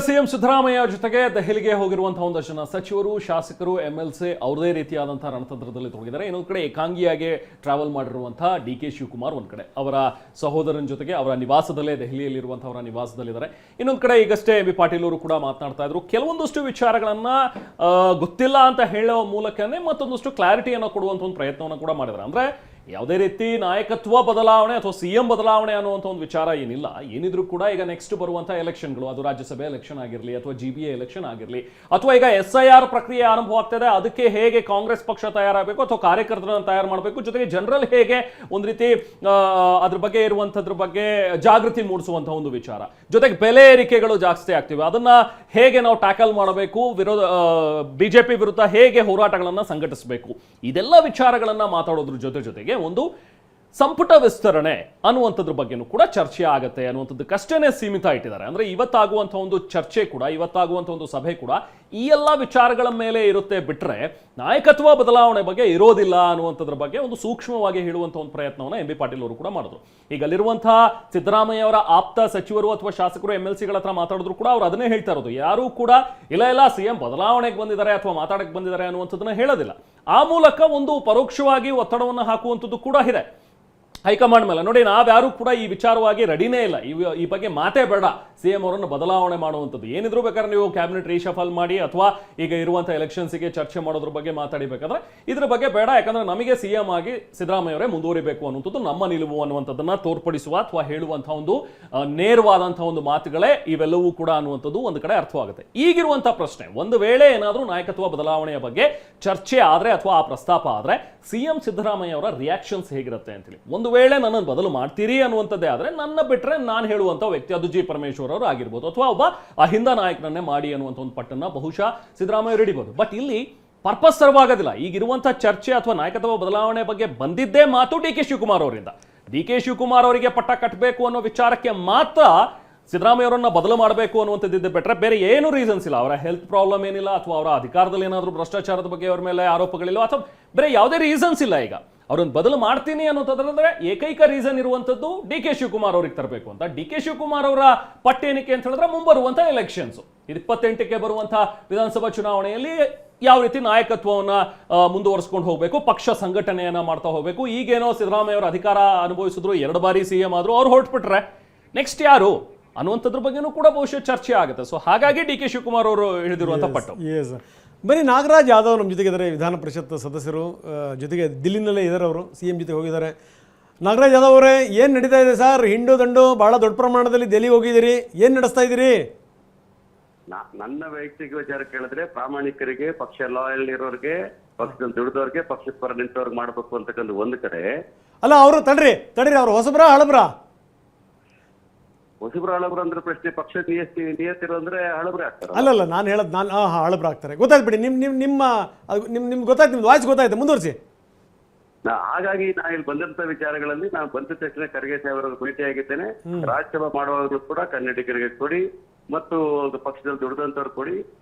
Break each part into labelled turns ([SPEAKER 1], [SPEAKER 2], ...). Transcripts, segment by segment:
[SPEAKER 1] CM Siddaramaiah ಜೊತೆಗೆ ದೆಹಲಿಗೆ ಹೋಗಿರುವಂತಹ ಒಂದಷ್ಟು ಜನ ಸಚಿವರು, ಶಾಸಕರು, ಎಂಎಲ್ಸಿ ಅವರದೇ ರೀತಿಯಾದಂತಹ ರಣತಂತ್ರದಲ್ಲಿ ತೊಡಗಿದ್ದಾರೆ. ಇನ್ನೊಂದು ಕಡೆ ಏಕಾಂಗಿಯಾಗಿ ಟ್ರಾವೆಲ್ ಮಾಡಿರುವಂತಹ ಡಿ.ಕೆ. ಶಿವಕುಮಾರ್ ಒಂದ್ ಕಡೆ ಅವರ ಸಹೋದರನ ಜೊತೆಗೆ ಅವರ ನಿವಾಸದಲ್ಲೇ ದೆಹಲಿಯಲ್ಲಿರುವಂತಹ ಅವರ ನಿವಾಸದಲ್ಲಿದ್ದಾರೆ. ಇನ್ನೊಂದು ಕಡೆ ಈಗಷ್ಟೇ ಎಂ ಬಿ ಪಾಟೀಲ್ ಅವರು ಕೂಡ ಮಾತನಾಡ್ತಾ ಇದ್ರು. ಕೆಲವೊಂದಷ್ಟು ವಿಚಾರಗಳನ್ನ ಗೊತ್ತಿಲ್ಲ ಅಂತ ಹೇಳೋ ಮೂಲಕನೇ ಮತ್ತೊಂದಷ್ಟು ಕ್ಲಾರಿಟಿಯನ್ನು ಕೊಡುವಂತ ಒಂದು ಪ್ರಯತ್ನವನ್ನು ಕೂಡ ಮಾಡಿದ್ದಾರೆ. ಅಂದ್ರೆ ಯಾವುದೇ ರೀತಿ ನಾಯಕತ್ವ ಬದಲಾವಣೆ ಅಥವಾ ಸಿಎಂ ಬದಲಾವಣೆ ಅನ್ನುವಂಥ ಒಂದು ವಿಚಾರ ಏನಿಲ್ಲ. ಏನಿದ್ರು ಕೂಡ ಈಗ ನೆಕ್ಸ್ಟ್ ಬರುವಂತಹ ಎಲೆಕ್ಷನ್ಗಳು, ಅದು ರಾಜ್ಯಸಭೆ ಎಲೆಕ್ಷನ್ ಆಗಿರಲಿ ಅಥವಾ GBA ಎಲೆಕ್ಷನ್ ಆಗಿರಲಿ ಅಥವಾ ಈಗ SIR ಪ್ರಕ್ರಿಯೆ ಆರಂಭ ಆಗ್ತದೆ, ಅದಕ್ಕೆ ಹೇಗೆ ಕಾಂಗ್ರೆಸ್ ಪಕ್ಷ ತಯಾರಾಗಬೇಕು ಅಥವಾ ಕಾರ್ಯಕರ್ತರನ್ನು ತಯಾರು ಮಾಡಬೇಕು, ಜೊತೆಗೆ ಜನರಲ್ ಹೇಗೆ ಒಂದು ರೀತಿ ಅದ್ರ ಬಗ್ಗೆ ಇರುವಂಥದ್ರ ಬಗ್ಗೆ ಜಾಗೃತಿ ಮೂಡಿಸುವಂತಹ ಒಂದು ವಿಚಾರ, ಜೊತೆಗೆ ಬೆಲೆ ಏರಿಕೆಗಳು ಜಾಸ್ತಿ ಆಗ್ತಿವೆ, ಅದನ್ನ ಹೇಗೆ ನಾವು ಟ್ಯಾಕಲ್ ಮಾಡಬೇಕು, ಬಿಜೆಪಿ ವಿರುದ್ಧ ಹೇಗೆ ಹೋರಾಟಗಳನ್ನ ಸಂಘಟಿಸಬೇಕು, ಇದೆಲ್ಲ ವಿಚಾರಗಳನ್ನ ಮಾತಾಡೋದ್ರ ಜೊತೆಗೆ ಒಂದು ಸಂಪುಟ ವಿಸ್ತರಣೆ ಅನ್ನುವಂಥದ್ರ ಬಗ್ಗೆನೂ ಕೂಡ ಚರ್ಚೆ ಆಗತ್ತೆ ಅನ್ನುವಂಥದ್ದಕ್ಕಷ್ಟೇನೆ ಸೀಮಿತ ಇಟ್ಟಿದ್ದಾರೆ. ಅಂದ್ರೆ ಇವತ್ತಾಗುವಂಥ ಒಂದು ಚರ್ಚೆ ಕೂಡ, ಇವತ್ತಾಗುವಂಥ ಒಂದು ಸಭೆ ಕೂಡ ಈ ಎಲ್ಲ ವಿಚಾರಗಳ ಮೇಲೆ ಇರುತ್ತೆ ಬಿಟ್ರೆ ನಾಯಕತ್ವ ಬದಲಾವಣೆ ಬಗ್ಗೆ ಇರೋದಿಲ್ಲ ಅನ್ನುವಂಥದ್ರ ಬಗ್ಗೆ ಒಂದು ಸೂಕ್ಷ್ಮವಾಗಿ ಹೇಳುವಂಥ ಒಂದು ಪ್ರಯತ್ನವನ್ನು ಎಂ ಬಿ ಪಾಟೀಲ್ ಅವರು ಕೂಡ ಮಾಡಿದ್ರು. ಈಗ ಅಲ್ಲಿರುವಂತಹ ಸಿದ್ದರಾಮಯ್ಯ ಅವರ ಆಪ್ತ ಸಚಿವರು ಅಥವಾ ಶಾಸಕರು MLCಗಳ ಹತ್ರ ಮಾತಾಡಿದ್ರು ಕೂಡ ಅವ್ರು ಅದನ್ನೇ ಹೇಳ್ತಾ ಇರೋದು. ಯಾರೂ ಕೂಡ ಇಲ್ಲ ಸಿಎಂ ಬದಲಾವಣೆಗೆ ಬಂದಿದ್ದಾರೆ ಅಥವಾ ಮಾತಾಡಕ್ಕೆ ಬಂದಿದ್ದಾರೆ ಅನ್ನುವಂಥದ್ದನ್ನ ಹೇಳೋದಿಲ್ಲ. ಆ ಮೂಲಕ ಒಂದು ಪರೋಕ್ಷವಾಗಿ ಒತ್ತಡವನ್ನು ಹಾಕುವಂಥದ್ದು ಕೂಡ ಇದೆ ಹೈಕಮಾಂಡ್ ಮೇಲೆ. ನೋಡಿ, ನಾವ್ಯಾರು ಕೂಡ ಈ ವಿಚಾರವಾಗಿ ರೆಡಿನೇ ಇಲ್ಲ, ಈ ಬಗ್ಗೆ ಮಾತೇ ಬೇಡ ಸಿಎಂ ಅವರನ್ನು ಬದಲಾವಣೆ ಮಾಡುವಂಥದ್ದು. ಏನಿದ್ರು ಬೇಕಾದ್ರೆ ನೀವು ಕ್ಯಾಬಿನೆಟ್ ರೀಶಫಲ್ ಮಾಡಿ ಅಥವಾ ಈಗ ಇರುವಂಥ ಎಲೆಕ್ಷನ್ಸ್ಗೆ ಚರ್ಚೆ ಮಾಡೋದ್ರ ಬಗ್ಗೆ ಮಾತಾಡಿಬೇಕಾದ್ರೆ ಇದ್ರ ಬಗ್ಗೆ ಬೇಡ, ಯಾಕಂದ್ರೆ ನಮಗೆ ಸಿಎಂ ಆಗಿ ಸಿದ್ದರಾಮಯ್ಯ ಅವರೇ ಮುಂದುವರಿಬೇಕು ಅನ್ನುವಂಥದ್ದು ನಮ್ಮ ನಿಲುವು ಅನ್ನುವಂಥದ್ದನ್ನ ತೋರ್ಪಡಿಸುವ ಅಥವಾ ಹೇಳುವಂತಹ ಒಂದು ನೇರವಾದಂತಹ ಒಂದು ಮಾತುಗಳೇ ಇವೆಲ್ಲವೂ ಕೂಡ ಅನ್ನುವಂಥದ್ದು ಒಂದು ಕಡೆ ಅರ್ಥವಾಗುತ್ತೆ. ಈಗಿರುವಂತಹ ಪ್ರಶ್ನೆ, ಒಂದು ವೇಳೆ ಏನಾದರೂ ನಾಯಕತ್ವ ಬದಲಾವಣೆಯ ಬಗ್ಗೆ ಚರ್ಚೆ ಆದ್ರೆ ಅಥವಾ ಆ ಪ್ರಸ್ತಾಪ ಆದ್ರೆ ಸಿಎಂ ಸಿದ್ದರಾಮಯ್ಯ ಅವರ ರಿಯಾಕ್ಷನ್ಸ್ ಹೇಗಿರುತ್ತೆ ಅಂತೇಳಿ. ಒಂದು ವೇಳೆ ನನ್ನನ್ನು ಬದಲು ಮಾಡ್ತೀರಿ ಅನ್ನುವಂಥದ್ದೇ ಆದ್ರೆ ನನ್ನ ಬಿಟ್ರೆ ನಾನು ಹೇಳುವಂಥ ವ್ಯಕ್ತಿ ಅದು G. ಪರಮೇಶ್ವರ್ ಅವರು ಆಗಿರ್ಬೋದು ಅಥವಾ ಒಬ್ಬ ಅಹಿಂದ ನಾಯಕನನ್ನೇ ಮಾಡಿ ಅನ್ನುವಂಥ ಒಂದು ಪಟ್ಟನ್ನ ಬಹುಶಃ ಸಿದ್ದರಾಮಯ್ಯ ಹಿಡಿಬಹುದು. ಬಟ್ ಇಲ್ಲಿ ಪರ್ಪಸ್ ಸರ್ವಾಗೋದಿಲ್ಲ. ಈಗಿರುವಂತಹ ಚರ್ಚೆ ಅಥವಾ ನಾಯಕತ್ವ ಬದಲಾವಣೆ ಬಗ್ಗೆ ಬಂದಿದ್ದೇ ಮಾತು ಡಿ.ಕೆ. ಶಿವಕುಮಾರ್ ಅವರಿಂದ. ಡಿ.ಕೆ. ಶಿವಕುಮಾರ್ ಅವರಿಗೆ ಪಟ್ಟ ಕಟ್ಟಬೇಕು ಅನ್ನೋ ವಿಚಾರಕ್ಕೆ ಮಾತ್ರ ಸಿದ್ದರಾಮಯ್ಯ ಅವರನ್ನ ಬದಲು ಮಾಡಬೇಕು ಅನ್ನುವಂಥದ್ದಿದ್ದೆ ಬಿಟ್ರೆ ಬೇರೆ ಏನು ರೀಸನ್ಸ್ ಇಲ್ಲ. ಅವರ ಹೆಲ್ತ್ ಪ್ರಾಬ್ಲಮ್ ಏನಿಲ್ಲ ಅಥವಾ ಅವರ ಅಧಿಕಾರದಲ್ಲಿ ಏನಾದರೂ ಭ್ರಷ್ಟಾಚಾರದ ಬಗ್ಗೆ ಅವರ ಮೇಲೆ ಆರೋಪಗಳಿಲ್ಲ ಅಥವಾ ಬೇರೆ ಯಾವುದೇ ರೀಸನ್ಸ್ ಇಲ್ಲ. ಈಗ ಅವ್ರನ್ನ ಬದಲು ಮಾಡ್ತೀನಿ ಅನ್ನೋದಾದ್ರೆ ಏಕೈಕ ರೀಸನ್ ಇರುವಂತದ್ದು ಡಿ.ಕೆ. ಶಿವಕುಮಾರ್ ಅವ್ರಿಗೆ ತರಬೇಕು ಅಂತ. ಡಿ.ಕೆ. ಶಿವಕುಮಾರ್ ಅವರ ಪಟ್ಟೇನಿಕೆ ಅಂತ ಹೇಳಿದ್ರೆ ಮುಂಬರುವಂತಹ ಎಲೆಕ್ಷನ್ಸ್ 28ಕ್ಕೆ ಬರುವಂತಹ ವಿಧಾನಸಭಾ ಚುನಾವಣೆಯಲ್ಲಿ ಯಾವ ರೀತಿ ನಾಯಕತ್ವವನ್ನ ಮುಂದುವರಿಸ್ಕೊಂಡು ಹೋಗಬೇಕು, ಪಕ್ಷ ಸಂಘಟನೆಯನ್ನ ಮಾಡ್ತಾ ಹೋಗಬೇಕು. ಈಗೇನೋ ಸಿದ್ದರಾಮಯ್ಯ ಅವರು ಅಧಿಕಾರ ಅನುಭವಿಸಿದ್ರು, 2 ಬಾರಿ ಸಿಎಂ ಆದ್ರು, ಅವ್ರು ಹೊರಟ್ಬಿಟ್ರೆ ನೆಕ್ಸ್ಟ್ ಯಾರು ಅನ್ನುವಂಥದ್ರ ಬಗ್ಗೆನೂ ಕೂಡ ಬಹುಶಃ ಚರ್ಚೆ ಆಗುತ್ತೆ. ಸೊ ಹಾಗಾಗಿ ಡಿ.ಕೆ. ಶಿವಕುಮಾರ್ ಅವರು ಹಿಡಿದಿರುವಂತಹ ಪಟ್ಟು.
[SPEAKER 2] ಬರೀ ನಾಗರಾಜ್ ಯಾದವ್ ನಮ್ಮ ಜೊತೆಗೆ ಇದ್ದಾರೆ, ವಿಧಾನ ಪರಿಷತ್ ಸದಸ್ಯರು, ಜೊತೆಗೆ ದಿಲ್ಲಿನಲ್ಲೇ ಇದ್ದಾರೆ, ಅವರು ಸಿಎಂ ಜೊತೆ ಹೋಗಿದ್ದಾರೆ. ನಾಗರಾಜ್ ಯಾದವ್ ಅವರೇ, ಏನು ನಡೀತಾ ಇದೆ ಸರ್? ಹಿಂಡು ದಂಡು ಬಹಳ ದೊಡ್ಡ ಪ್ರಮಾಣದಲ್ಲಿ ದೆಹಲಿಗೆ ಹೋಗಿದ್ದೀರಿ, ಏನು ನಡೆಸ್ತಾ ಇದ್ದೀರಿ?
[SPEAKER 3] ನನ್ನ ವೈಯಕ್ತಿಕ ವಿಚಾರ ಕೇಳಿದ್ರೆ ಪ್ರಾಮಾಣಿಕರಿಗೆ, ಪಕ್ಷ ಲಾಯಲ್ ಇರೋರಿಗೆ, ಪಕ್ಷದಲ್ಲಿ ದುಡಿದವ್ರಿಗೆ, ಪಕ್ಷದ ಪರ ನಿಂತವ್ರಿಗೆ ಮಾಡಬೇಕು ಅಂತಕ್ಕಂಥ ಒಂದು ಕಡೆ.
[SPEAKER 2] ಅಲ್ಲ, ಅವರು ತಡ್ರಿ ಅವ್ರು ಹೊಸಬ್ರ ಹಳಬ್ರ?
[SPEAKER 3] ಹೊಸಬ್ರ ಹಳಬ್ರ ಅಂದ್ರೆ ಪ್ರಶ್ನೆ, ಪಕ್ಷದ ನಿಯತ್ತಿರೋ ಅಂದ್ರೆ ಹಳಬ್ರೆ ಆಗ್ತಾರೆ.
[SPEAKER 2] ಅಲ್ಲಲ್ಲ, ನಾನು ಹೇಳೋದು ಹಳಬ್ರ ಆಗ್ತಾರೆ. ಗೊತ್ತಾಯ್ತು ಬಿಡಿ, ನಿಮ್ಗೆ ಗೊತ್ತಾಯ್ತು, ನಿಮ್ದು ವಾಯ್ಸ್ ಗೊತ್ತಾಯ್ತು, ಮುಂದುವರಿಸಿ.
[SPEAKER 3] ಹಾಗಾಗಿ ನಾ ಇಲ್ಲಿ ಬಂದಂತ ವಿಚಾರಗಳಲ್ಲಿ ನಾನು ಬಂದ ತಕ್ಷಣ ಖರ್ಗೆ ಸಾಹೇಬರ ಭೇಟಿಯಾಗಿದ್ದೇನೆ. ರಾಜ್ಯಸಭಾ ಮಾಡುವಾಗಲೂ ಕೂಡ ಕನ್ನಡಿಗರಿಗೆ ಕೊಡಿ ಮತ್ತು ಪಕ್ಷದಲ್ಲಿ ದುಡಿದಂತವ್ರು ಕೊಡಿ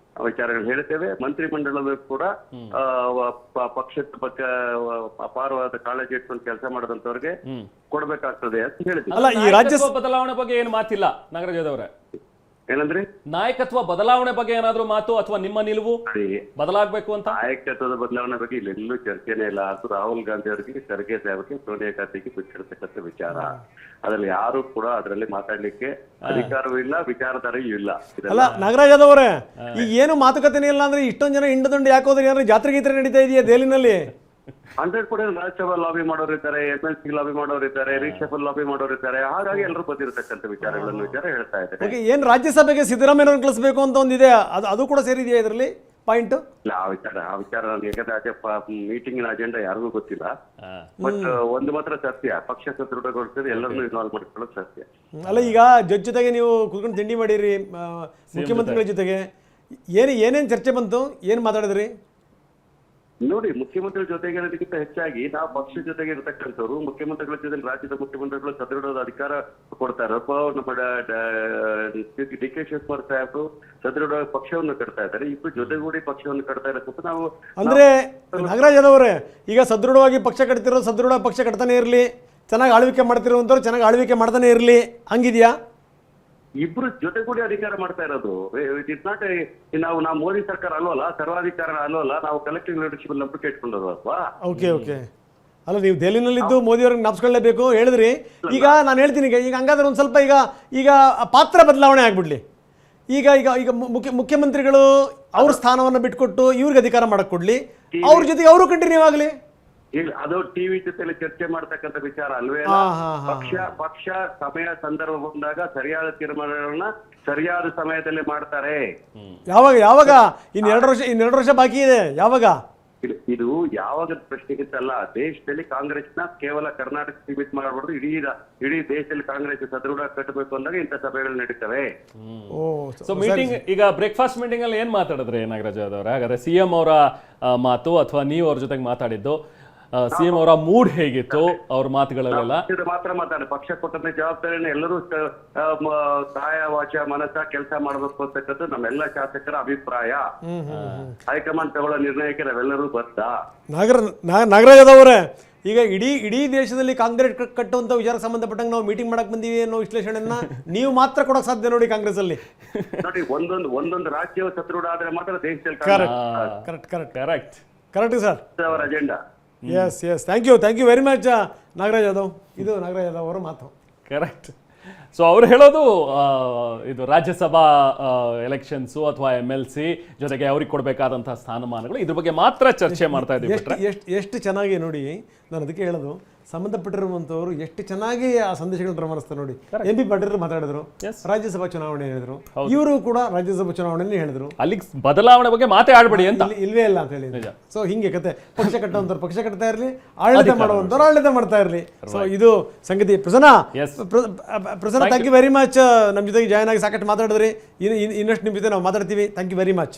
[SPEAKER 3] ವಿಚಾರಗಳು ಹೇಳ್ತೇವೆ. ಮಂತ್ರಿಮಂಡಲದಲ್ಲೂ ಕೂಡ ಪಕ್ಷದ ಬಗ್ಗೆ ಅಪಾರವಾದ ಕಾಳಜಿ ಇಟ್ಕೊಂಡು ಕೆಲಸ ಮಾಡದಂತವ್ರಿಗೆ ಕೊಡ್ಬೇಕಾಗ್ತದೆ ಅಂತ ಹೇಳಿದ್ವಿ.
[SPEAKER 1] ಅಲ್ಲ, ಈ ರಾಜ್ಯಸಭಾ ಬದಲಾವಣೆ ಬಗ್ಗೆ ಏನು ಮಾತಿಲ್ಲ ನಾಗರಾಜ್ ಅವರೇ?
[SPEAKER 3] ಏನಂದ್ರಿ?
[SPEAKER 1] ನಾಯಕತ್ವ ಬದಲಾವಣೆ ಬಗ್ಗೆ ಏನಾದ್ರು ಮಾತು ಅಥವಾ ನಿಮ್ಮ ನಿಲುವು ಬದಲಾಗಬೇಕು ಅಂತ?
[SPEAKER 3] ನಾಯಕತ್ವದ ಬದಲಾವಣೆ ಬಗ್ಗೆ ಇಲ್ಲೆಲ್ಲೂ ಚರ್ಚೆನೇ ಇಲ್ಲ. ಅದು ರಾಹುಲ್ ಗಾಂಧಿ ಅವರಿಗೆ, ಖರ್ಗೆ ಸಾಹೇಬ್ರಿಗೆ, ಸೋನಿಯಾ ಗಾಂಧಿಗೆ ಬಿಟ್ಟಿರ್ತಕ್ಕಂಥ ವಿಚಾರ. ಅದ್ರಲ್ಲಿ ಯಾರು ಕೂಡ ಅದರಲ್ಲಿ ಮಾತಾಡ್ಲಿಕ್ಕೆ ಅಧಿಕಾರವೂ ಇಲ್ಲ, ವಿಚಾರಧಾರೆಯೂ ಇಲ್ಲ.
[SPEAKER 2] ಅಲ್ಲ ನಾಗರಾಜ್ ಯಾದವ್ ಅವರೇ, ಈಗ ಏನು ಮಾತುಕತೆನೇ ಇಲ್ಲ ಅಂದ್ರೆ ಇಷ್ಟೊಂದು ಜನ ಹಿಂಡದಂಡು ಯಾಕೆ ಹೋದ್ರಿ? ಏನಾದ್ರು ಜಾತ್ರೆ ಗೀತ್ರೆ ನಡೀತಾ ಇದೆಯಾ ದೆಹಲಿನಲ್ಲಿ?
[SPEAKER 3] 100% ರಾಜ್ಯಸಭಾ ಲಾಬಿ ಮಾಡೋರು ಇದ್ದಾರೆ, MLC ಲಾಬಿ ಮಾಡೋರು ಇದ್ದಾರೆ, ರೀಶಫಲ್ ಲಾಬಿ ಮಾಡೋರು ಇದ್ದಾರೆ. ಹಾಗಾಗಿ ಎಲ್ಲರೂ ಬಂದಿರತಕ್ಕಂಥ ವಿಚಾರ ಹೇಳ್ತಾ ಇದ್ದಾರೆ.
[SPEAKER 2] ಏನ್ ರಾಜ್ಯಸಭೆಗೆ ಸಿದ್ದರಾಮಯ್ಯ ಕಳಿಸಬೇಕು ಅಂತ ಒಂದಿದೆ, ಅದು ಕೂಡ ಸೇರಿದೆಯಾ ಇದರಲ್ಲಿ ಪಾಯಿಂಟ್?
[SPEAKER 3] ಇಲ್ಲ, ಆ ವಿಚಾರ ಮೀಟಿಂಗಿನ ಅಜೆಂಡಾ ಯಾರಿಗೂ ಗೊತ್ತಿಲ್ಲ. ಬಟ್ ಒಂದು ಮಾತ್ರ ಸತ್ಯ, ಪಕ್ಷ ಸದೃಢಗೊಳಿಸಿದ್ರೆ ಎಲ್ಲರನ್ನೂ ಇನ್ವಾಲ್ವ್ ಮಾಡ್ಕೊಳ್ಳೋದು ಸತ್ಯ.
[SPEAKER 2] ಅಲ್ಲ, ಈಗ ಜಡ್ಜ್ ಜೊತೆಗೆ ನೀವು ಕುತ್ಕೊಂಡು ತಿಂಡಿ ಮಾಡಿರಿ, ಮುಖ್ಯಮಂತ್ರಿಗಳ ಜೊತೆಗೆ ಏನೇನು ಚರ್ಚೆ ಬಂತು, ಏನು ಮಾತಾಡಿದ್ರಿ?
[SPEAKER 3] ನೋಡಿ, ಮುಖ್ಯಮಂತ್ರಿ ಜೊತೆಗೆ ಇರೋದಕ್ಕಿಂತ ಹೆಚ್ಚಾಗಿ ನಾವು ಪಕ್ಷದ ಜೊತೆಗೆ ಇರತಕ್ಕಂಥವ್ರು, ಮುಖ್ಯಮಂತ್ರಿಗಳ ಜೊತೆ ರಾಜ್ಯದ ಮುಖ್ಯಮಂತ್ರಿಗಳು ಸದೃಢ ಅಧಿಕಾರ ಕೊಡ್ತಾರೆ. ನಮ್ಮ ಡಿ.ಕೆ. ಶಿವಕುಮಾರ್ ಸಾಹೇಬರು ಸದೃಢ ಪಕ್ಷವನ್ನು ಕಟ್ತಾ ಇದ್ದಾರೆ, ಇಬ್ಬರು ಜೊತೆಗೂಡಿ ಪಕ್ಷವನ್ನು ಕಟ್ತಾ ಇರೋದು ನಾವು.
[SPEAKER 2] ಅಂದ್ರೆ ನಾಗರಾಜ್ ಯಾದವ್ ಅವರೇ, ಈಗ ಸದೃಢವಾಗಿ ಪಕ್ಷ ಕಟ್ತಿರೋ, ಸದೃಢ ಪಕ್ಷ ಕಟ್ತಾನೆ ಇರಲಿ, ಚೆನ್ನಾಗಿ ಆಳ್ವಿಕೆ ಮಾಡ್ತಿರುವಂಥವ್ರು ಚೆನ್ನಾಗಿ ಆಳ್ವಿಕೆ ಮಾಡ್ತಾನೆ ಇರಲಿ, ಹಂಗಿದ್ಯಾ?
[SPEAKER 3] ಇಬ್ರು ಜೊತೆಗೂಡಿ ಅಧಿಕಾರ ಮಾಡ್ತಾ ಇರೋದು. ಇಟ್ ಇಸ್ ನಾಟ್ ನಾವು ಮೋದಿ ಸರ್ಕಾರ ಅಲ್ವಲ್ಲ, ಸರ್ವಾಧಿಕಾರ ಅಲ್ವಲ್ಲ, ನಾವು ಕಲೆಕ್ಟಿವ್ ಲೀಡರ್ಶಿಪ್ ನಂಬಿಕೆ ಇಟ್ಕೊಂಡೋದು ಅಲ್ವಾ.
[SPEAKER 2] ಓಕೆ ಅಲ್ಲ, ನೀವು ದೆಹಲಿನಲ್ಲಿದ್ದು ಮೋದಿಯವ್ರಿಗೆ ನಾಪ್ಸ್ಕೊಳ್ಳೇಬೇಕು ಹೇಳಿದ್ರಿ. ಈಗ ನಾನು ಹೇಳ್ತೀನಿ, ಈಗ ಹಂಗಾದ್ರೆ ಒಂದು ಸ್ವಲ್ಪ ಈಗ ಪಾತ್ರ ಬದಲಾವಣೆ ಆಗ್ಬಿಡ್ಲಿ. ಈಗ ಮುಖ್ಯಮಂತ್ರಿಗಳು ಅವ್ರ ಸ್ಥಾನವನ್ನು ಬಿಟ್ಕೊಟ್ಟು ಇವ್ರಿಗೆ ಅಧಿಕಾರ ಮಾಡಕ್ ಕೊಡ್ಲಿ, ಅವ್ರ ಜೊತೆಗೆ ಅವರು ಕಂಟಿನ್ಯೂ ಆಗಲಿ.
[SPEAKER 3] ಇಲ್ಲ, ಅದು ಟಿವಿ ಜೊತೆಲಿ ಚರ್ಚೆ ಮಾಡ್ತಕ್ಕಂಥ ವಿಚಾರ ಅಲ್ವೇ. ಪಕ್ಷ ಸಮಯ ಸಂದರ್ಭ ಬಂದಾಗ ಸರಿಯಾದ ತೀರ್ಮಾನಗಳನ್ನ ಸರಿಯಾದ ಸಮಯದಲ್ಲಿ ಮಾಡ್ತಾರೆ.
[SPEAKER 2] ಯಾವಾಗ ಇನ್ನು 2 ವರ್ಷ ಬಾಕಿ ಇದೆ, ಯಾವಾಗ?
[SPEAKER 3] ಇದು ಯಾವಾಗ ಪ್ರಶ್ನೆಗಿಂತಲ್ಲ. ದೇಶದಲ್ಲಿ ಕಾಂಗ್ರೆಸ್ನ ಕೇವಲ ಕರ್ನಾಟಕ ಸೀಮಿತ ಮಾಡಬಾರ್ದು, ಇಡೀ ದೇಶದಲ್ಲಿ ಕಾಂಗ್ರೆಸ್ ಸದೃಢ ಕಟ್ಟಬೇಕು ಅಂದಾಗ ಇಂಥ ಸಭೆಗಳು ನಡೀತವೆ.
[SPEAKER 1] ಸೊ ಮೀಟಿಂಗ್, ಈಗ ಬ್ರೇಕ್ಫಾಸ್ಟ್ ಮೀಟಿಂಗ್ ಅಲ್ಲಿ ಏನ್ ಮಾತಾಡಿದ್ರಿ ನಾಗರಾಜ್ ಯಾದವ್ ಅವರೇ? ಹಾಗಾದ್ರೆ ಸಿಎಂ ಅವರ ಮಾತು ಅಥವಾ ನೀವು ಅವ್ರ ಜೊತೆಗೆ ಮಾತಾಡಿದ್ದು, ಸಿಎಂ ಅವರ ಮೂಡ್ ಹೇಗಿತ್ತು ಅವ್ರ ಮಾತುಗಳಲ್ಲೆಲ್ಲ?
[SPEAKER 3] ಮಾತ್ರ ಮಾತಾಡಿ, ಪಕ್ಷ ಕೊಟ್ಟಂತ ಜವಾಬ್ದಾರಿನ ಎಲ್ಲರೂ ಕಾಯ ವಾಚ ಮನಸ್ಸ ಕೆಲಸ ಮಾಡಬೇಕು ಅಂತಕ್ಕಂಥ ನಮ್ಮೆಲ್ಲ ಶಾಸಕರ ಅಭಿಪ್ರಾಯ. ಹೈಕಮಾಂಡ್ ತಗೊಳ್ಳೋ ನಿರ್ಣಯಕ್ಕೆ ನಾವೆಲ್ಲರೂ ಬದ್ಧ.
[SPEAKER 2] ನಾಗರಾಜ್ ಯಾದವ್ ಅವರೇ, ಈಗ ಇಡೀ ದೇಶದಲ್ಲಿ ಕಾಂಗ್ರೆಸ್ ಕಟ್ಟುವಂತ ವಿಚಾರಕ್ಕೆ ಸಂಬಂಧಪಟ್ಟಂಗೆ ನಾವು ಮೀಟಿಂಗ್ ಮಾಡಕ್ ಬಂದೀವಿ ಅನ್ನೋ ವಿಶ್ಲೇಷಣೆಯನ್ನ ನೀವು ಮಾತ್ರ ಕೊಡಕ್ ಸಾಧ್ಯ ನೋಡಿ ಕಾಂಗ್ರೆಸ್ ಅಲ್ಲಿ.
[SPEAKER 3] ನೋಡಿ, ಒಂದೊಂದು ರಾಜ್ಯವು ಸದೃಢ ಆದ್ರೆ ಮಾತ್ರ ದೇಶದಲ್ಲಿ
[SPEAKER 2] ಕರೆಕ್ಟ್ ಸರ್
[SPEAKER 3] ಅವರ agenda.
[SPEAKER 2] Yes thank you very much Nagaraj Yadav. ಇದು ನಾಗರಾಜ್ ಯಾದವ್ ಅವರ ಮಾತು.
[SPEAKER 1] ಕರೆಕ್ಟ್. ಸೊ ಅವ್ರು ಹೇಳೋದು ಇದು ರಾಜ್ಯಸಭಾ ಎಲೆಕ್ಷನ್ಸು ಅಥವಾ MLC ಜೊತೆಗೆ ಅವ್ರಿಗೆ ಕೊಡಬೇಕಾದಂತಹ ಸ್ಥಾನಮಾನಗಳು, ಇದ್ರ ಬಗ್ಗೆ ಮಾತ್ರ ಚರ್ಚೆ ಮಾಡ್ತಾ ಇದ್ದೀವಿ.
[SPEAKER 2] ಎಷ್ಟು ಚೆನ್ನಾಗಿ ನೋಡಿ, ನಾನು ಅದಕ್ಕೆ ಹೇಳೋದು, ಸಂಬಂಧಪಟ್ಟಿರುವಂಥವ್ರು ಎಷ್ಟು ಚೆನ್ನಾಗಿ ಆ ಸಂದೇಶಗಳನ್ನು ರವಾನಿಸ್ತಾರೆ ನೋಡಿ. MP ಪಾಟೀಲ್ ಮಾತಾಡಿದ್ರು, ರಾಜ್ಯಸಭಾ ಚುನಾವಣೆ ಹೇಳಿದ್ರು, ಇವರು ಕೂಡ ರಾಜ್ಯಸಭಾ ಚುನಾವಣೆ ಹೇಳಿದ್ರು.
[SPEAKER 1] ಅಲ್ಲಿ ಬದಲಾವಣೆ ಬಗ್ಗೆ ಮಾತೇ ಆಡ್ಬೇಡಿ ಅಂತ
[SPEAKER 2] ಇಲ್ವೇ ಇಲ್ಲ ಅಂತ ಹೇಳಿ. ಸೊ ಹಿಂಗೆ ಕತೆ, ಪಕ್ಷ ಕಟ್ಟುವಂಥವ್ರು ಪಕ್ಷ ಕಟ್ತಾ ಇರಲಿ, ಆಡಳಿತ ಮಾಡುವಂಥವ್ರು ಆಡಳಿತ ಮಾಡ್ತಾ ಇರಲಿ. ಸೊ ಇದು ಸಂಗತಿ. Prasanna, thank you very much. ನಮ್ಮ ಜೊತೆಗೆ ಜಾಯ್ನ್ ಆಗಿ ಸಾಕಷ್ಟು ಮಾತಾಡಿದ್ರಿ. ಇನ್ನಷ್ಟು ನಿಮ್ಮ ಜೊತೆ ನಾವು ಮಾತಾಡ್ತೀವಿ. Thank you very much.